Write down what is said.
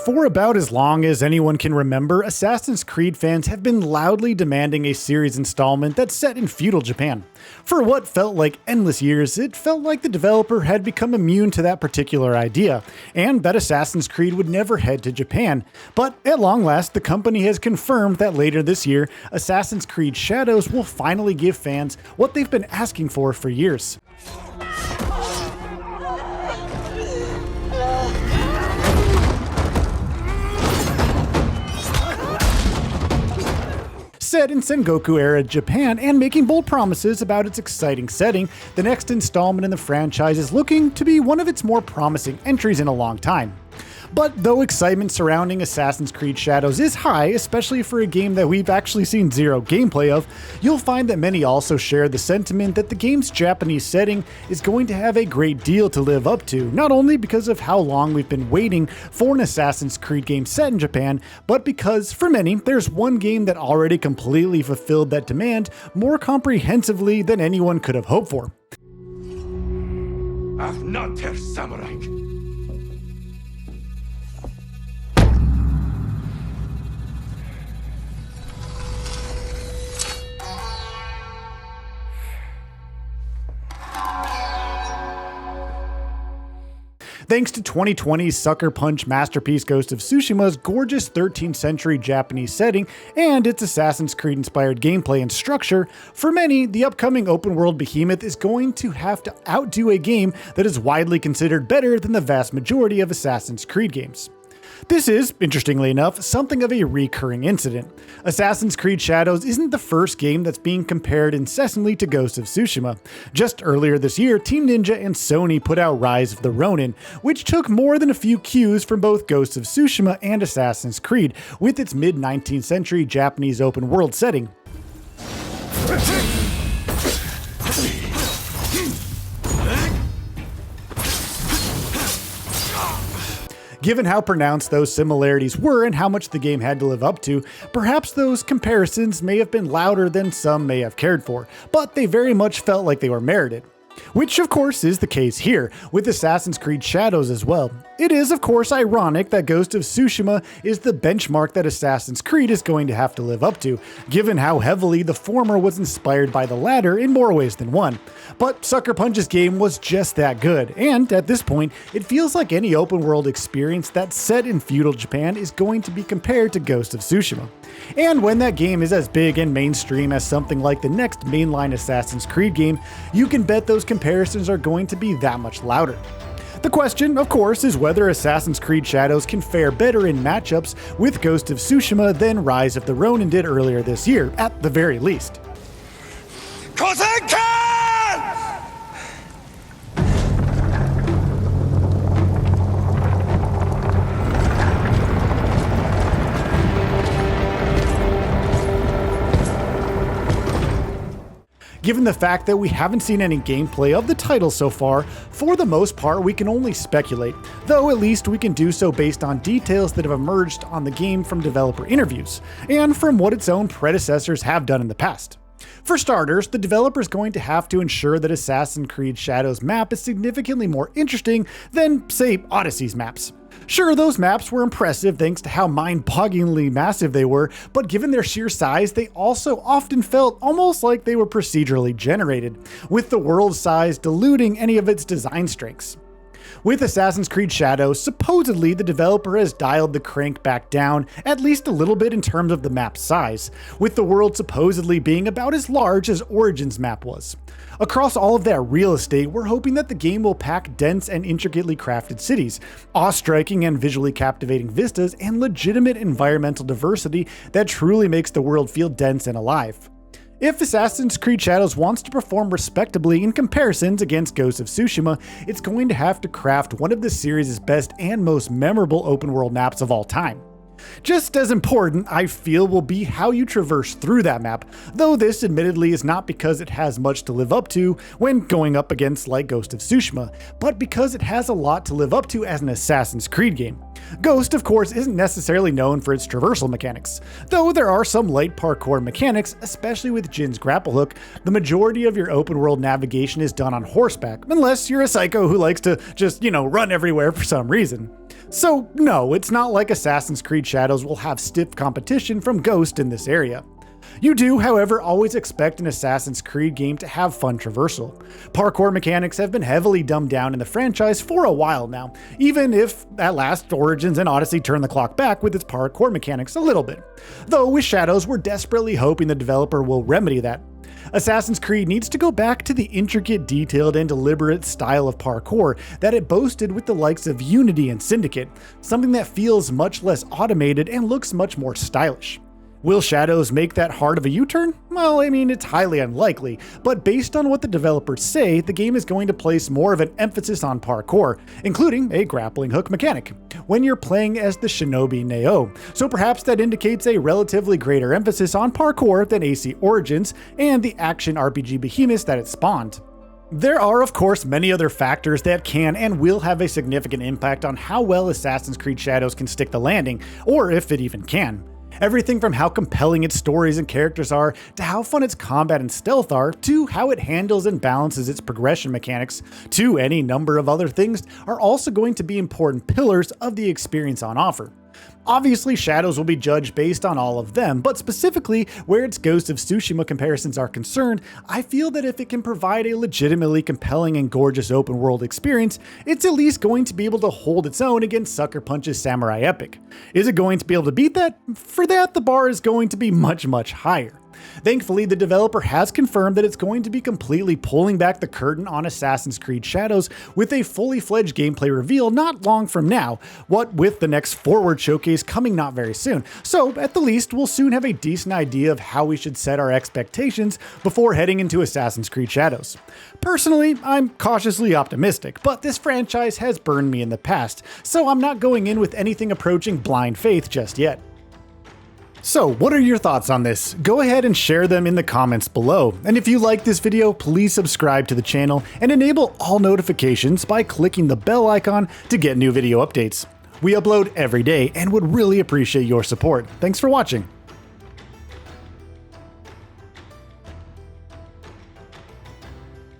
For about as long as anyone can remember, Assassin's Creed fans have been loudly demanding a series installment that's set in feudal Japan. For what felt like endless years, it felt like the developer had become immune to that particular idea, and that Assassin's Creed would never head to Japan. But at long last, the company has confirmed that later this year, Assassin's Creed Shadows will finally give fans what they've been asking for years. Set in Sengoku-era Japan and making bold promises about its exciting setting, the next installment in the franchise is looking to be one of its more promising entries in a long time. But though excitement surrounding Assassin's Creed Shadows is high, especially for a game that we've actually seen zero gameplay of, you'll find that many also share the sentiment that the game's Japanese setting is going to have a great deal to live up to, not only because of how long we've been waiting for an Assassin's Creed game set in Japan, but because, for many, there's one game that already completely fulfilled that demand more comprehensively than anyone could have hoped for. I'm not their samurai. Thanks to 2020's sucker punch masterpiece Ghost of Tsushima's gorgeous 13th century Japanese setting and its Assassin's Creed inspired gameplay and structure, for many, the upcoming open world behemoth is going to have to outdo a game that is widely considered better than the vast majority of Assassin's Creed games. This is, interestingly enough, something of a recurring incident. Assassin's Creed Shadows isn't the first game that's being compared incessantly to Ghost of Tsushima. Just earlier this year, Team Ninja and Sony put out Rise of the Ronin, which took more than a few cues from both Ghost of Tsushima and Assassin's Creed, with its mid-19th century Japanese open world setting. Given how pronounced those similarities were and how much the game had to live up to, perhaps those comparisons may have been louder than some may have cared for, but they very much felt like they were merited. Which of course is the case here, with Assassin's Creed Shadows as well. It is of course ironic that Ghost of Tsushima is the benchmark that Assassin's Creed is going to have to live up to, given how heavily the former was inspired by the latter in more ways than one. But Sucker Punch's game was just that good, and at this point, it feels like any open world experience that's set in feudal Japan is going to be compared to Ghost of Tsushima. And when that game is as big and mainstream as something like the next mainline Assassin's Creed game, you can bet those comparisons are going to be that much louder. The question, of course, is whether Assassin's Creed Shadows can fare better in matchups with Ghost of Tsushima than Rise of the Ronin did earlier this year, at the very least. Given the fact that we haven't seen any gameplay of the title so far, for the most part we can only speculate, though at least we can do so based on details that have emerged on the game from developer interviews, and from what its own predecessors have done in the past. For starters, the developer is going to have to ensure that Assassin's Creed Shadows map is significantly more interesting than, say, Odyssey's maps. Sure, those maps were impressive thanks to how mind-bogglingly massive they were, but given their sheer size, they also often felt almost like they were procedurally generated, with the world size diluting any of its design strengths. With Assassin's Creed Shadows, supposedly the developer has dialed the crank back down at least a little bit in terms of the map size, with the world supposedly being about as large as Origin's map was. Across all of that real estate, we're hoping that the game will pack dense and intricately crafted cities, awe-striking and visually captivating vistas, and legitimate environmental diversity that truly makes the world feel dense and alive. If Assassin's Creed Shadows wants to perform respectably in comparisons against Ghost of Tsushima, it's going to have to craft one of the series' best and most memorable open world maps of all time. Just as important, I feel, will be how you traverse through that map, though this admittedly is not because it has much to live up to when going up against like Ghost of Tsushima, but because it has a lot to live up to as an Assassin's Creed game. Ghost, of course, isn't necessarily known for its traversal mechanics. Though there are some light parkour mechanics, especially with Jin's grapple hook, the majority of your open world navigation is done on horseback, unless you're a psycho who likes to just, run everywhere for some reason. So no, it's not like Assassin's Creed Shadows will have stiff competition from Ghost in this area. You do, however, always expect an Assassin's Creed game to have fun traversal. Parkour mechanics have been heavily dumbed down in the franchise for a while now, even if at last Origins and Odyssey turn the clock back with its parkour mechanics a little bit. Though with Shadows, we're desperately hoping the developer will remedy that. Assassin's Creed needs to go back to the intricate, detailed, and deliberate style of parkour that it boasted with the likes of Unity and Syndicate, something that feels much less automated and looks much more stylish. Will Shadows make that hard of a U-turn? Well, it's highly unlikely, but based on what the developers say, the game is going to place more of an emphasis on parkour, including a grappling hook mechanic, when you're playing as the shinobi Neo, so perhaps that indicates a relatively greater emphasis on parkour than AC Origins and the action RPG behemoths that it spawned. There are, of course, many other factors that can and will have a significant impact on how well Assassin's Creed Shadows can stick the landing, or if it even can. Everything from how compelling its stories and characters are, to how fun its combat and stealth are, to how it handles and balances its progression mechanics, to any number of other things are also going to be important pillars of the experience on offer. Obviously, Shadows will be judged based on all of them, but specifically where its Ghost of Tsushima comparisons are concerned, I feel that if it can provide a legitimately compelling and gorgeous open world experience, it's at least going to be able to hold its own against Sucker Punch's Samurai Epic. Is it going to be able to beat that? For that, the bar is going to be much, much higher. Thankfully, the developer has confirmed that it's going to be completely pulling back the curtain on Assassin's Creed Shadows with a fully fledged gameplay reveal not long from now, what with the next Forward showcase coming not very soon. So at the least, we'll soon have a decent idea of how we should set our expectations before heading into Assassin's Creed Shadows. Personally, I'm cautiously optimistic, but this franchise has burned me in the past, so I'm not going in with anything approaching blind faith just yet. So what are your thoughts on this? Go ahead and share them in the comments below. And if you like this video, please subscribe to the channel and enable all notifications by clicking the bell icon to get new video updates. We upload every day and would really appreciate your support. Thanks for watching.